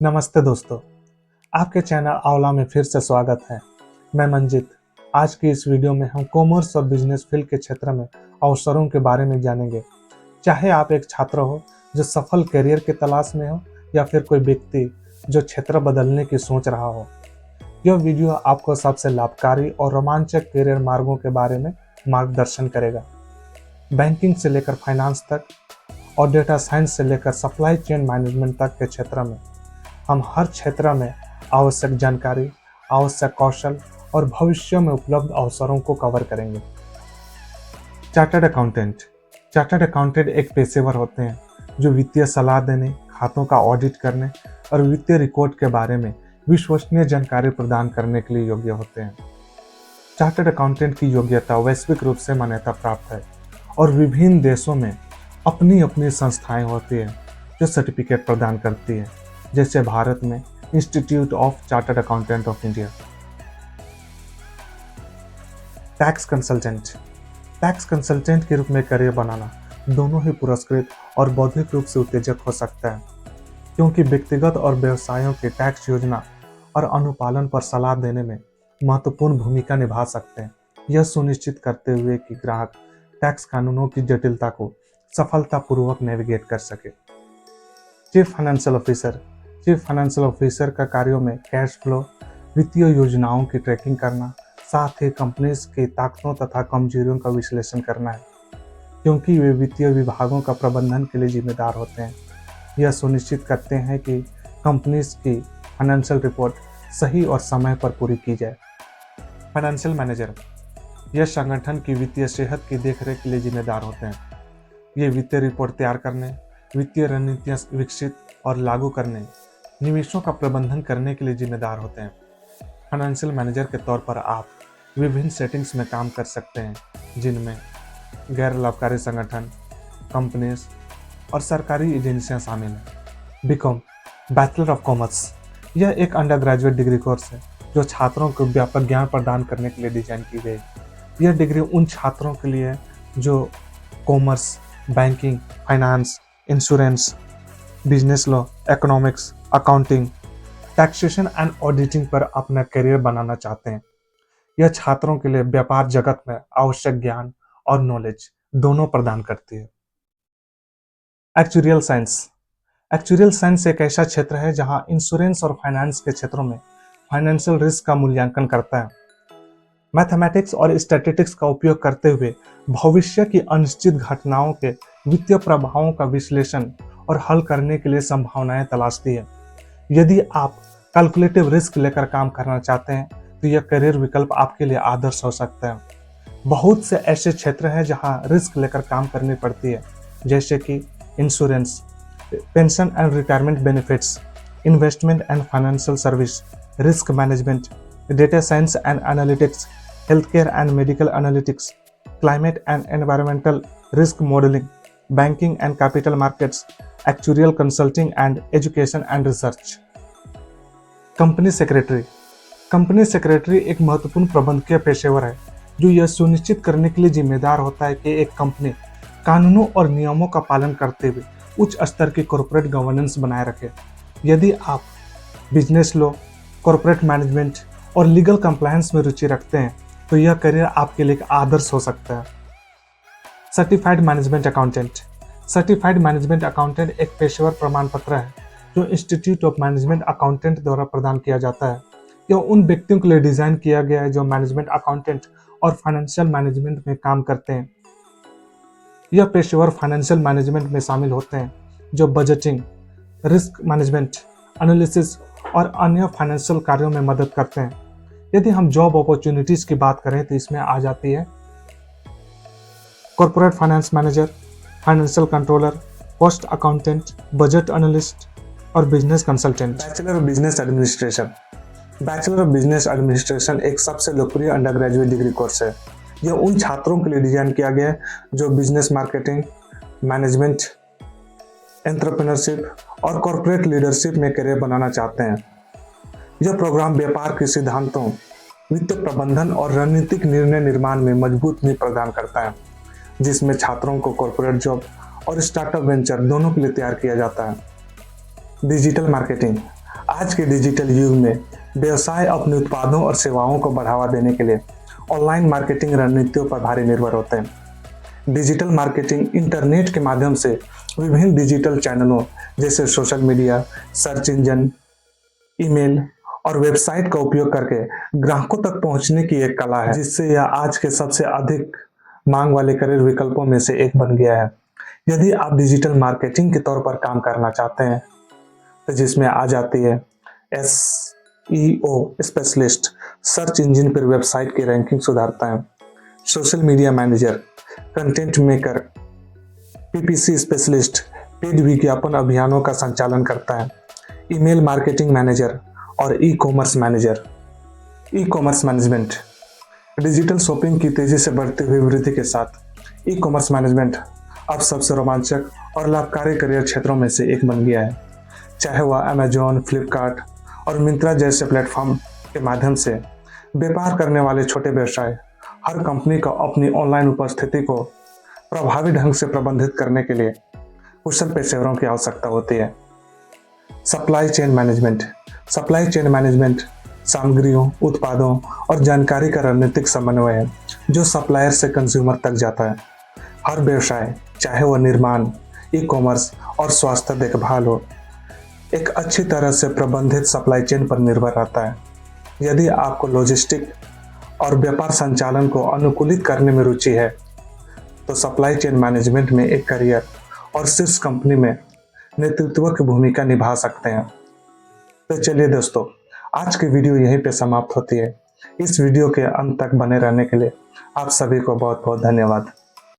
नमस्ते दोस्तों, आपके चैनल आंवला में फिर से स्वागत है। मैं मंजित। आज की इस वीडियो में हम कॉमर्स और बिजनेस फील्ड के क्षेत्र में अवसरों के बारे में जानेंगे। चाहे आप एक छात्र हो जो सफल करियर की तलाश में हो या फिर कोई व्यक्ति जो क्षेत्र बदलने की सोच रहा हो, यह वीडियो आपको सबसे लाभकारी और रोमांचक करियर मार्गों के बारे में मार्गदर्शन करेगा। बैंकिंग से लेकर फाइनेंस तक और डेटा साइंस से लेकर सप्लाई चेन मैनेजमेंट तक के क्षेत्र में हम हर क्षेत्र में आवश्यक जानकारी, आवश्यक कौशल और भविष्य में उपलब्ध अवसरों को कवर करेंगे। Chartered accountant. चार्टर्ड अकाउंटेंट एक पेशेवर होते हैं जो वित्तीय सलाह देने, खातों का ऑडिट करने और वित्तीय रिकॉर्ड के बारे में विश्वसनीय जानकारी प्रदान करने के लिए योग्य होते हैं। चार्टर्ड अकाउंटेंट की योग्यता वैश्विक रूप से मान्यता प्राप्त है और विभिन्न देशों में अपनी अपनी संस्थाएं होती हैं जो सर्टिफिकेट प्रदान करती है, जैसे भारत में institute of chartered accountant of India. Tax consultant. Tax consultant के रूप में करियर बनाना दोनों ही पुरस्कृत और बौद्धिक रूप से उत्तेजक हो सकता है, क्योंकि व्यक्तिगत और व्यवसायों के टैक्स योजना और अनुपालन पर सलाह देने में महत्वपूर्ण भूमिका निभा सकते हैं, यह सुनिश्चित करते हुए कि ग्राहक टैक्स कानूनों की जटिलता को सफलतापूर्वक नेविगेट कर सके। Chief financial officer. Chief financial officer का कार्यों में कैश फ्लो, वित्तीय योजनाओं की ट्रैकिंग करना, साथ ही कंपनीज की ताकतों तथा कमजोरियों का विश्लेषण करना है, क्योंकि वे वित्तीय विभागों का प्रबंधन के लिए जिम्मेदार होते हैं। यह सुनिश्चित करते हैं कि कंपनीज की फाइनेंशियल रिपोर्ट सही और समय पर पूरी की जाए। Financial manager. यह संगठन की वित्तीय सेहत की देखरेख के लिए जिम्मेदार होते हैं। ये वित्तीय रिपोर्ट तैयार करने, वित्तीय रणनीतियां विकसित और लागू करने, निवेशों का प्रबंधन करने के लिए जिम्मेदार होते हैं। फाइनेंशियल मैनेजर के तौर पर आप विभिन्न सेटिंग्स में काम कर सकते हैं, जिनमें गैर लाभकारी संगठन, कंपनीज और सरकारी एजेंसियां शामिल हैं। B Com, bachelor of commerce. यह एक अंडर ग्रेजुएट डिग्री कोर्स है जो छात्रों को व्यापक ज्ञान प्रदान करने के लिए डिजाइन की गई। यह डिग्री उन छात्रों के लिए है जो commerce, banking, finance, insurance, business law, economics, accounting, taxation and auditing पर अपना करियर बनाना चाहते हैं। यह छात्रों के लिए व्यापार जगत में आवश्यक ज्ञान और नॉलेज दोनों प्रदान करती है। Actuarial science. एक्चुरियल साइंस एक ऐसा क्षेत्र है जहां इंश्योरेंस और फाइनेंस के क्षेत्रों में फाइनेंशियल रिस्क का मूल्यांकन करता है। मैथमेटिक्स और स्टैटिस्टिक्स का उपयोग करते हुए भविष्य की अनिश्चित घटनाओं के वित्तीय प्रभावों का विश्लेषण और हल करने के लिए संभावनाएं तलाशती है। यदि आप कैलकुलेटिव रिस्क लेकर काम करना चाहते हैं तो यह करियर विकल्प आपके लिए आदर्श हो सकता है। बहुत से ऐसे क्षेत्र हैं जहां रिस्क लेकर काम करनी पड़ती है, जैसे कि insurance, pension and retirement benefits, investment and financial service, risk management, data science and analytics, healthcare and medical analytics, climate and environmental risk modelling, banking and capital markets, actuarial consulting and education and research. Company secretary. Company secretary एक महत्वपूर्ण प्रबंधकीय पेशेवर है जो यह सुनिश्चित करने के लिए जिम्मेदार होता है कि एक कंपनी कानूनों और नियमों का पालन करते हुए उच्च स्तर की कॉर्पोरेट गवर्नेंस बनाए रखे। यदि आप बिजनेस लॉ, कॉर्पोरेट मैनेजमेंट और लीगल कंप्लायंस में रुचि रखते हैं तो यह करियर आपके लिए एक आदर्श हो सकता है। Certified management accountant. Certified management accountant एक पेशेवर प्रमाण पत्र है जो इंस्टीट्यूट ऑफ मैनेजमेंट अकाउंटेंट द्वारा प्रदान किया जाता है। यह उन व्यक्तियों के लिए डिजाइन किया गया है जो मैनेजमेंट अकाउंटेंट और फाइनेंशियल मैनेजमेंट में काम करते हैं। यह पेशेवर फाइनेंशियल मैनेजमेंट में शामिल होते हैं जो बजटिंग, रिस्क मैनेजमेंट, एनालिसिस और अन्य फाइनेंशियल कार्यों में मदद करते हैं। यदि हम जॉब अपॉर्चुनिटीज की बात करें तो इसमें आ जाती है corporate finance manager, financial controller, cost accountant, budget analyst और business consultant. Bachelor of business administration. Bachelor of business administration एक सबसे लोकप्रिय अंडर ग्रेजुएट डिग्री कोर्स है। यह उन छात्रों के लिए डिजाइन किया गया है जो बिजनेस मार्केटिंग, मैनेजमेंट, एंटरप्रेन्योरशिप और कॉर्पोरेट लीडरशिप में करियर बनाना चाहते हैं। यह प्रोग्राम व्यापार के सिद्धांतों, वित्तीय प्रबंधन और रणनीतिक निर्णय निर्माण में मजबूत नींव प्रदान करता है, जिसमें छात्रों को कॉर्पोरेट जॉब और स्टार्टअप वेंचर दोनों के लिए तैयार किया जाता है। Digital marketing. आज के डिजिटल युग में व्यवसाय अपने उत्पादों और सेवाओं को बढ़ावा देने के लिए ऑनलाइन मार्केटिंग रणनीतियों पर भारी निर्भर होते हैं। डिजिटल मार्केटिंग इंटरनेट के माध्यम से विभिन्न डिजिटल चैनलों जैसे social media, search engine, email और वेबसाइट का उपयोग करके ग्राहकों तक पहुंचने की एक कला है, जिससे यह आज के सबसे अधिक मांग वाले करियर विकल्पों में से एक बन गया है। यदि आप डिजिटल मार्केटिंग के तौर पर काम करना चाहते हैं तो जिसमें आ जाती है SEO स्पेशलिस्ट, सर्च इंजन पर वेबसाइट की रैंकिंग सुधारता है, social media manager, content maker, PPC specialist, paid विज्ञापन अभियानों का संचालन करता है, ईमेल मार्केटिंग मैनेजर और e-commerce manager. E-commerce management digital shopping की तेजी से बढ़ती हुई वृद्धि के साथ ई-कॉमर्स मैनेजमेंट अब सबसे रोमांचक और लाभकारी करियर क्षेत्रों में से एक बन गया है। चाहे वह अमेजॉन, फ्लिपकार्ट और मिंत्रा जैसे प्लेटफॉर्म के माध्यम से व्यापार करने वाले छोटे व्यवसाय, हर कंपनी को अपनी ऑनलाइन उपस्थिति को प्रभावी ढंग से प्रबंधित करने के लिए कुशल पेशेवरों की आवश्यकता होती है। सप्लाई चेन मैनेजमेंट सामग्रियों, उत्पादों और जानकारी का रणनीतिक समन्वय है जो सप्लायर से कंज्यूमर तक जाता है। हर व्यवसाय, चाहे वह निर्माण, ई-कॉमर्स और स्वास्थ्य देखभाल हो, एक अच्छी तरह से प्रबंधित सप्लाई चेन पर निर्भर रहता है। यदि आपको लॉजिस्टिक और व्यापार संचालन को अनुकूलित करने में रुचि है तो सप्लाई चेन मैनेजमेंट में एक करियर और शीर्ष कंपनी में नेतृत्व की भूमिका निभा सकते हैं। तो चलिए दोस्तों, आज की वीडियो यहीं पे समाप्त होती है। इस वीडियो के अंत तक बने रहने के लिए आप सभी को बहुत बहुत धन्यवाद।